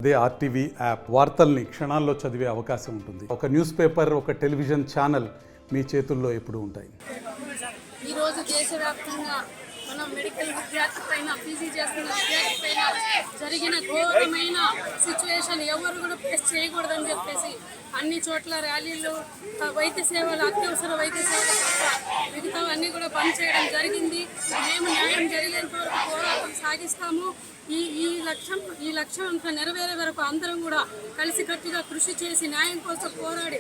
అదే RTV app వార్తల్ని క్షణాల్లో చదివే అవకాశం ఉంటుంది. ఒక న్యూస్ పేపర్, ఒక టెలివిజన్ ఛానల్ మీ చేతుల్లో ఎప్పుడూ ఉంటాయి. ఈరోజు దేశవ్యాప్తంగా మనం మెడికల్ విద్యార్థి పైన పీజీ చేస్తున్న విద్యార్థి పైన జరిగిన ఘోరమైన సిచ్యువేషన్ ఎవరు కూడా ఫేస్ చేయకూడదని చెప్పేసి అన్ని చోట్ల ర్యాలీలు, వైద్య సేవలు, అత్యవసర వైద్య సేవలు మిగతా అన్నీ కూడా బంద్ చేయడం జరిగింది. మేము న్యాయం జరిగేంత వరకు పోరాటం సాగిస్తాము. ఈ లక్ష్యం అంతా నెరవేరే వరకు అందరం కూడా కలిసికట్టుగా కృషి చేసి న్యాయం కోసం పోరాడి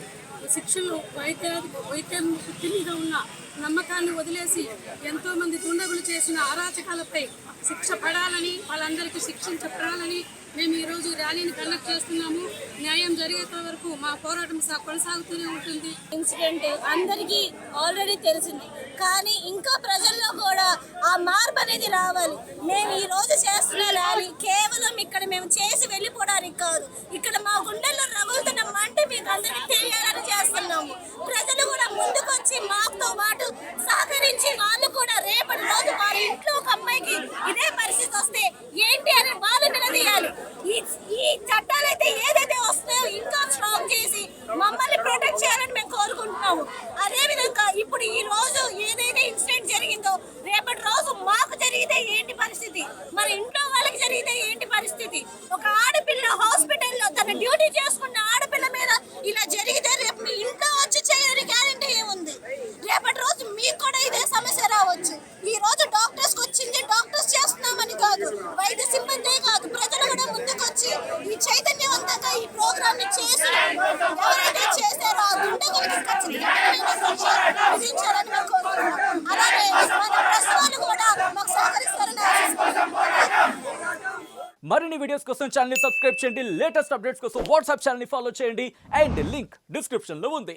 శిక్షలు వైద్యం మీద ఉన్న నమ్మకాన్ని వదిలేసి ఎంతోమంది దుండగులు చేసిన అరాచకాలపై శిక్ష పడాలని, వాళ్ళందరికీ శిక్షించబడాలని మేము ఈరోజు ర్యాలీని కండక్ట్ చేస్తున్నాము. న్యాయం జరిగేంత వరకు మా పోరాటం కొనసాగుతూనే ఉంటుంది. ఇన్సిడెంట్ అందరికీ ఆల్రెడీ తెలిసింది, కానీ ఇంకా ప్రజల్లో కూడా ఆ మార్పు అనేది రావాలి. మేము ఈ రోజు చేస్తున్న ర్యాలీ కేవలం ఇక్కడ మేము చేసి వెళ్ళిపోవడానికి కాదు, ఇక్కడ మా గుండెల్లో రగులుతున్న మంట మీకు అందరికీ తెలియాలని చేస్తున్నాము. ప్రజలు కూడా ముందుకొచ్చి మాతో పాటు సహకరించి వాళ్ళు కూడా రేపటి రోజు వారి ఇంట్లో ఒక అమ్మాయికి ఇదే పరిస్థితి వస్తే ఏంటి అని వాళ్ళు నిలదీయాలి. ఈ చట్టాలు అయితే ఏదైతే వస్తాయో ఇంకా స్ట్రాంగ్ చేసి మమ్మల్ని ప్రొటెక్ట్ చేయాలని మేము కోరుకుంటున్నాము. అదేవిధంగా ఇప్పుడు ఈ రోజు ఏదైతే ఇన్సిడెంట్ జరిగిందో రేపటి రోజు మాకు జరిగితే ఏంటి పరిస్థితి, మన ఇంట్లో వాళ్ళకి జరిగితే ఏంటి పరిస్థితి. ఒక ఆడపిల్ల హాస్పిటల్లో తన డ్యూటీ చేసుకున్న ఆడపిల్ల మీద ఇలా జరిగితే రేపు మీ ఇంట్లో వచ్చి చేయని గ్యారెంటీ ఏముంది? రేపటి రోజు మీకు కూడా ఇదే సమస్య రావచ్చు. ఈ రోజు డాక్టర్స్ వచ్చింది డాక్టర్స్ చేస్తున్నామని కాదు, వైద్య సిబ్బందే కాదు, ప్రజలు కూడా ముందుకొచ్చి ఈ చైతన్యవంతంగా ఈ ప్రోగ్రామ్ ని చేసి ఎవరైతే చేశారో ఆ దుండగులకి విధించాలని మేము కోరుకుంటున్నాం. అలాగే మన ప్రెస్ వాళ్ళు కూడా మాకు సహకరిస్తారని ఆశిస్తున్నాం. మరిన్ని వీడియోస్ కోసం ఛానల్ ని సబ్స్క్రైబ్ చేయండి. లేటెస్ట్ అప్డేట్స్ కోసం వాట్సాప్ ఛానల్ ని ఫాలో చేయండి. అండ్ లింక్ డిస్క్రిప్షన్ లో ఉంది.